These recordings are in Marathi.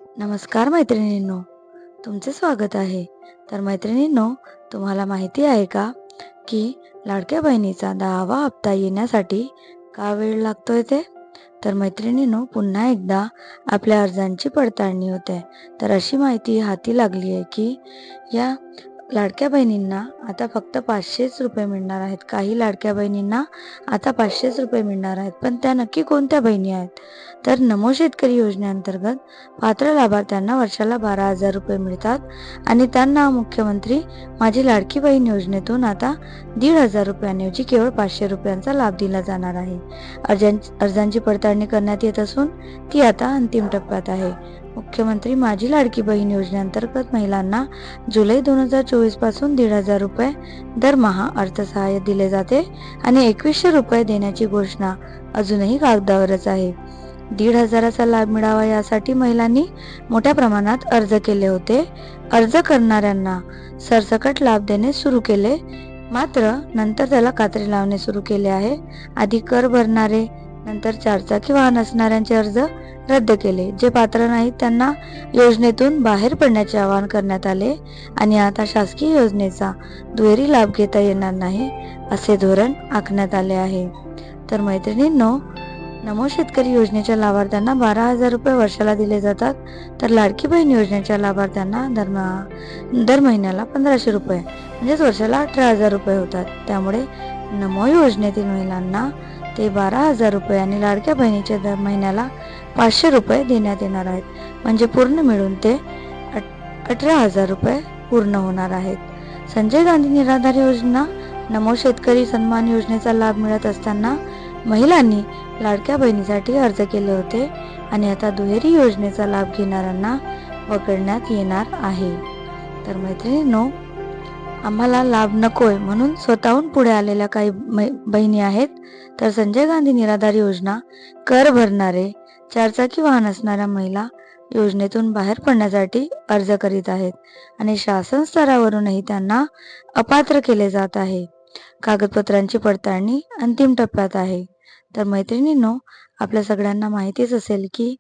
नमस्कार मैत्रिणींनो, तुमचे स्वागत आहे. तर मैत्रिणींनो, तुम्हाला माहिती आहे का की लाडक्या बहिणीचा 10वा हप्ता येण्यासाठी का वेळ लागतोय ते? तर मैत्रिणींनो, पुन्हा एकदा आपल्या अर्जांची पडताळणी होते. तर अशी माहिती हाती लागली आहे की या लाडक्या बहिणींना आता फक्त 500च रुपये मिळणार आहेत. काही लाडक्या बहिणींना आता 500च रुपये मिळणार आहेत. पण त्या नक्की कोणत्या बहिणी आहेत? तर नमो शेतकरी योजनेअंतर्गत पात्र लाभार्थ्यांना वर्षाला 12,000 रुपये मिळतात आणि त्यांना मुख्यमंत्री माझी लाडकी बहीण योजनेतून आता 1,500 रुपयांऐवजी केवळ 500 रुपयांचा लाभ दिला जाणार आहे. अर्जांची पडताळणी करण्यात येत असून ती आता अंतिम टप्प्यात आहे. मुख्यमंत्री माझी लाडकी बहीण योजनेअंतर्गत महिलांना जुलै 2024 पासून 1,500 रुपये दरमहा अर्थसहाय्य दिले जाते आणि 2,100 रुपये देण्याची घोषणा अजूनही कागदावरच आहे. 1,500चा लाभ मिळावा यासाठी महिलांनी मोठ्या प्रमाणात अर्ज केले होते. अर्ज करणाऱ्यांना सरसकट लाभ देणे सुरू केले, मात्र नंतर त्याला कात्री लावणे सुरू केले आहे. आधी कर भरणारे, नंतर चारचाकी वाहन असणाऱ्यांचे अर्ज रद्द केले. जे पात्र नाहीत त्यांना योजनेतून बाहेर पडण्याचे आवाहन करण्यात आले आणि आता शासकीय योजनेचा दुहेरी लाभ घेता येणार नाही असे धोरण आखण्यात आले आहे. तर मैत्रिणींनो, नमो शेतकरी योजनेच्या लाभार्थ्यांना 12,000 रुपये वर्षाला दिले जातात, तर लाडकी बहीण योजनेच्या लाभार्थ्यांना दर महिन्याला 1,500 रुपये म्हणजेच वर्षाला 18,000 रुपये होतात. त्यामुळे नमो योजनेतील महिलांना ते 12,000 रुपये आणि लाडक्या बहिणीच्या दर महिन्याला 500 रुपये देण्यात येणार आहेत. म्हणजे पूर्ण मिळून ते 18,000 रुपये पूर्ण होणार आहेत. संजय गांधी निराधार योजना, नमो शेतकरी सन्मान योजनेचा लाभ मिळत असताना महिलांनी लाडक्या बहिणीसाठी अर्ज केले होते आणि आता दुहेरी योजनेचा लाभ घेणाऱ्यांना वगळण्यात येणार आहे. तर मैत्रिणींनो, आम्हाला लाभ नकोय म्हणून स्वतःहून पुढे आलेल्या काही बहिणी आहेत. तर संजय गांधी निराधार योजना, कर भरणारे, चारचाकी वाहन असणाऱ्या महिला योजनेतून बाहेर पडण्यासाठी अर्ज करीत आहेत आणि शासन स्तरावरूनही त्यांना अपात्र केले जात आहे. कागदपत्रांची पडताळणी अंतिम टप्प्यात आहे. तर मैत्रिणींनो, आपल्या सगळ्यांना माहितीच असेल की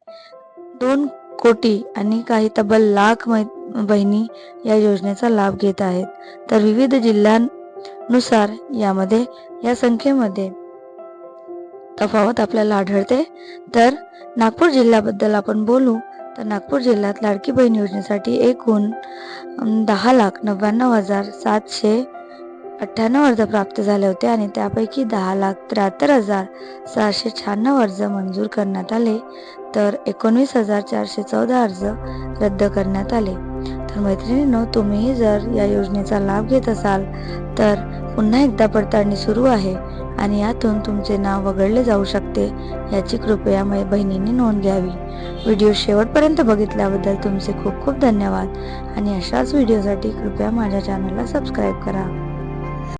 2 कोटी आणि काही तब्बल लाख बहिणी या योजनेचा लाभ घेत आहेत. तर विविध जिल्ह्यांनुसार या संख्येमध्ये तफावत आपल्याला आढळते. तर नागपूर जिल्ह्याबद्दल आपण बोलू तर नागपूर जिल्ह्यात लाडकी बहीण योजनेसाठी एकूण 10,99,798 अर्ज प्राप्त झाले होते आणि त्यापैकी 10,73,696 अर्ज मंजूर करण्यात आले, तर 19,414 अर्ज रद्द करण्यात आले. तर मैत्रिणींनो, तुम्हीही जर या योजनेचा लाभ घेत असाल तर पुन्हा एकदा पडताळणी सुरू आहे आणि यातून तुमचे नाव वगळले जाऊ शकते, याची कृपया बहिणींनी नोंद घ्यावी. व्हिडिओ शेवटपर्यंत बघितल्याबद्दल तुमचे खूप खूप धन्यवाद आणि अशाच व्हिडिओसाठी कृपया माझ्या चॅनलला सबस्क्राईब करा.